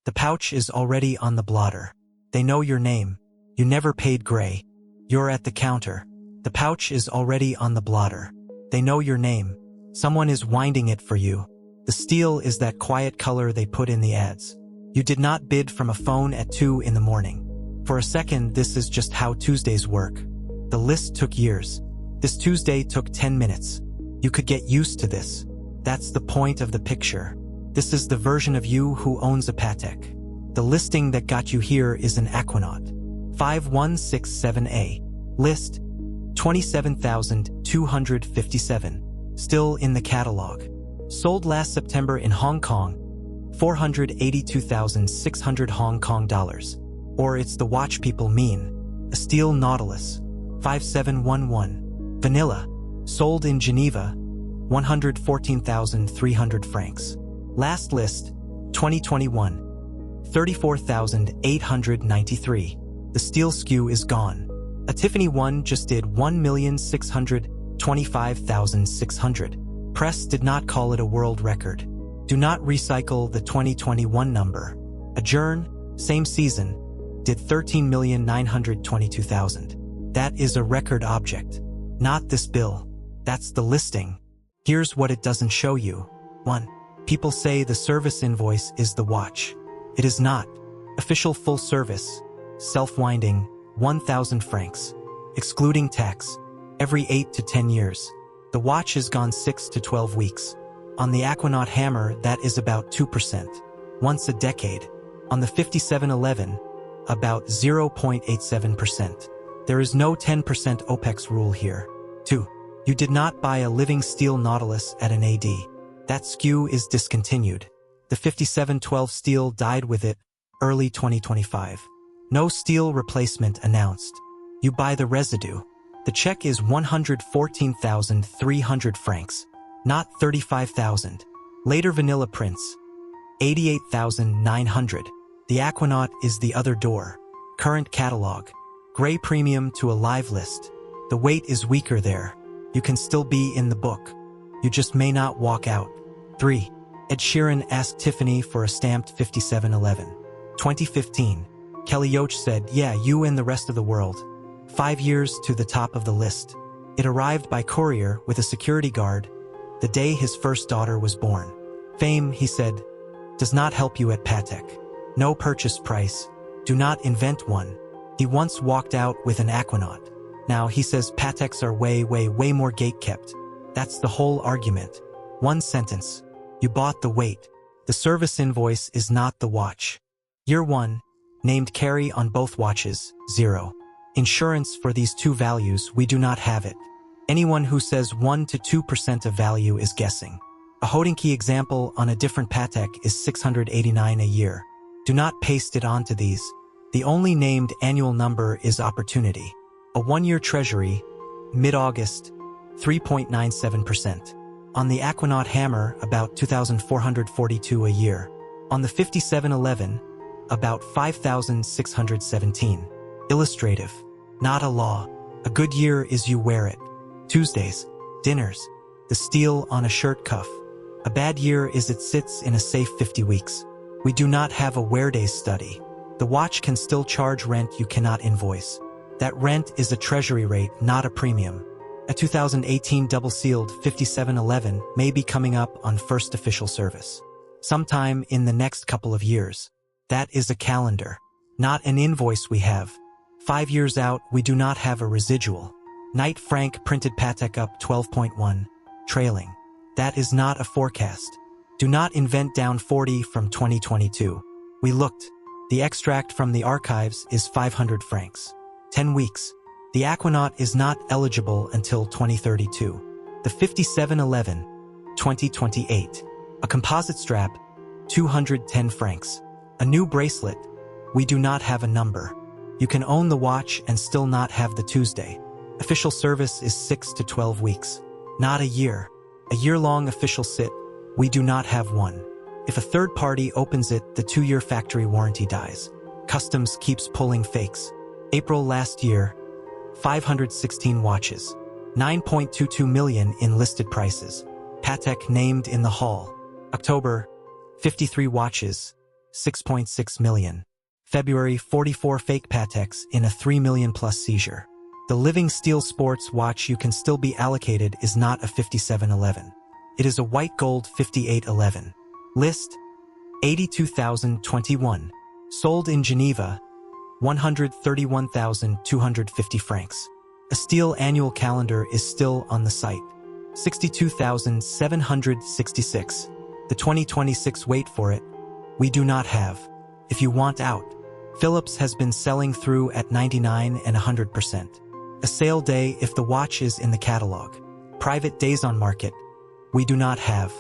The pouch is already on the blotter. They know your name. You never paid gray. You're at the counter. The pouch is already on the blotter. They know your name. Someone is winding it for you. The steel is that quiet color they put in the ads. You did not bid from a phone at 2 in the morning. For a second, this is just how Tuesdays work. The list took years. This Tuesday took 10 minutes. You could get used to this. That's the point of the picture. This is the version of you who owns a Patek. The listing that got you here is an Aquanaut. 5167A. List 27,257. Still in the catalog. Sold last September in Hong Kong. 482,600 Hong Kong dollars. Or it's the watch people mean. A steel Nautilus. 5711. Vanilla. Sold in Geneva. 114,300 francs. Last list, 2021. 34,893. The steel SKU is gone. A Tiffany one just did 1,625,600. Press did not call it a world record. Do not recycle the 2021 number. Adjourn, same season, did 13,922,000. That is a record object. Not this bill. That's the listing. Here's what it doesn't show you. 1. People say the service invoice is the watch. It is not. Official full service, self-winding, 1,000 francs. Excluding tax, every 8 to 10 years. The watch is gone 6 to 12 weeks. On the Aquanaut hammer, that is about 2%. Once a decade. On the 5711, about 0.87%. There is no 10% opex rule here. 2. You did not buy a living steel Nautilus at an AD. That SKU is discontinued. The 5712 steel died with it, early 2025. No steel replacement announced. You buy the residue. The check is 114,300 francs, not 35,000. Later vanilla prints, 88,900. The Aquanaut is the other door. Current catalog. Gray premium to a live list. The weight is weaker there. You can still be in the book. You just may not walk out. 3. Ed Sheeran asked Tiffany for a stamped 5711. 2015. Kelly Yoch said, yeah, you and the rest of the world. 5 years to the top of the list. It arrived by courier with a security guard the day his first daughter was born. Fame, he said, does not help you at Patek. No purchase price. Do not invent one. He once walked out with an Aquanaut. Now he says Pateks are way more gate-kept. That's the whole argument. One sentence. You bought the weight. The service invoice is not the watch. Year 1. Named carry on both watches, 0. Insurance for these two values, we do not have it. Anyone who says 1 to 2% of value is guessing. A Hodinkey example on a different Patek is 689 a year. Do not paste it onto these. The only named annual number is opportunity. A 1-year treasury, mid-August, 3.97%. On the Aquanaut hammer, about 2,442 a year. On the 5711, about 5,617. Illustrative. Not a law. A good year is you wear it. Tuesdays. Dinners. The steel on a shirt cuff. A bad year is it sits in a safe 50 weeks. We do not have a wear days study. The watch can still charge rent you cannot invoice. That rent is a treasury rate, not a premium. A 2018 double-sealed 5711 may be coming up on first official service. Sometime in the next couple of years. That is a calendar. Not an invoice we have. 5 years out, we do not have a residual. Knight Frank printed Patek up 12.1, trailing. That is not a forecast. Do not invent down 40 from 2022. We looked. The extract from the archives is 500 francs. 10 weeks. The Aquanaut is not eligible until 2032. The 5711, 2028. A composite strap, 210 francs. A new bracelet. We do not have a number. You can own the watch and still not have the Tuesday. Official service is 6 to 12 weeks. Not a year. A year-long official sit. We do not have one. If a third party opens it, the 2-year factory warranty dies. Customs keeps pulling fakes. April last year, 516 watches. 9.22 million in listed prices. Patek named in the hall. October, 53 watches. 6.6 million. February, 44 fake Pateks in a 3 million plus seizure. The living steel sports watch you can still be allocated is not a 5711. It is a white gold 5811. List, 82,021. Sold in Geneva, 131,250 francs. A steel annual calendar is still on the site. 62,766. The 2026 wait for it. We do not have. If you want out. Philips has been selling through at 99 and 100%. A sale day if the watch is in the catalog. Private days on market. We do not have.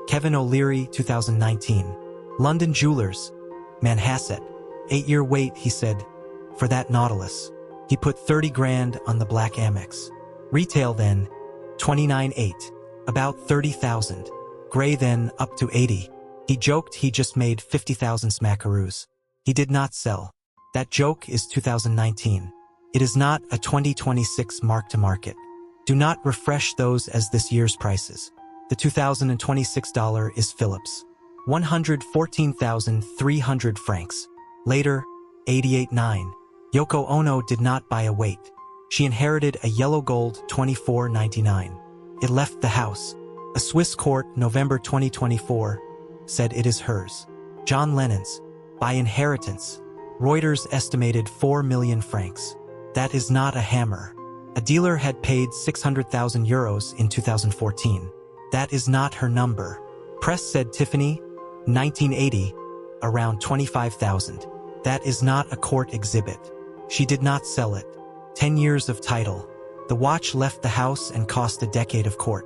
Kevin O'Leary, 2019. London Jewelers. Manhasset. 8-year wait, he said. For that Nautilus. He put 30 grand on the black Amex. Retail then, 29.8. About 30,000. Gray then, up to 80. He joked he just made 50,000 smackaroos. He did not sell. That joke is 2019. It is not a 2026 mark-to-market. Do not refresh those as this year's prices. The $2026 is Philips. 114,300 francs. Later, 88.9. Yoko Ono did not buy a weight. She inherited a yellow gold 24.99. It left the house. A Swiss court, November 2024, said it is hers. John Lennon's. By inheritance. Reuters estimated 4 million francs. That is not a hammer. A dealer had paid 600,000 euros in 2014. That is not her number. Press said Tiffany, 1980, around 25,000. That is not a court exhibit. She did not sell it. 10 years of title. The watch left the house and cost a decade of court.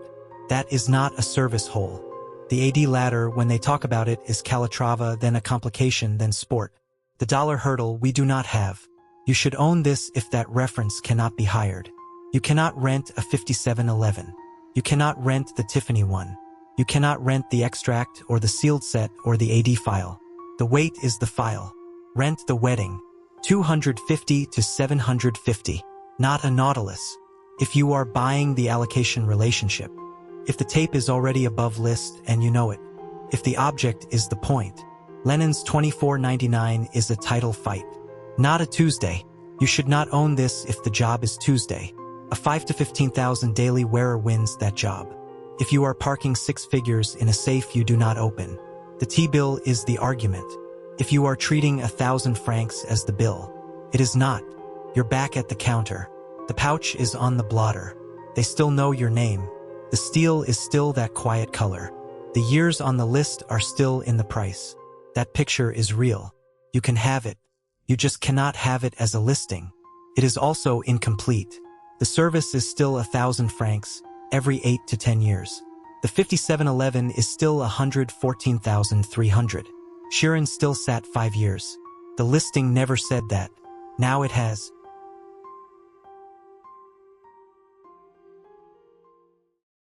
That is not a service hole. The AD ladder, when they talk about it, is Calatrava, then a complication, then sport. The dollar hurdle we do not have. You should own this if that reference cannot be hired. You cannot rent a 5711. You cannot rent the Tiffany one. You cannot rent the extract or the sealed set or the AD file. The weight is the file. Rent the wedding. 250 to 750. Not a Nautilus. If you are buying the allocation relationship. If the tape is already above list and you know it. If the object is the point. Lennon's 24.99 is a title fight. Not a Tuesday. You should not own this if the job is Tuesday. A 5 to 15,000 daily wearer wins that job. If you are parking 6 figures in a safe you do not open. The T-bill is the argument. If you are treating 1,000 francs as the bill. It is not. You're back at the counter. The pouch is on the blotter. They still know your name. The steel is still that quiet color. The years on the list are still in the price. That picture is real. You can have it. You just cannot have it as a listing. It is also incomplete. The service is still 1,000 francs every 8 to 10 years. The 5711 is still 114,300. Sheeran still sat 5 years. The listing never said that. Now it has.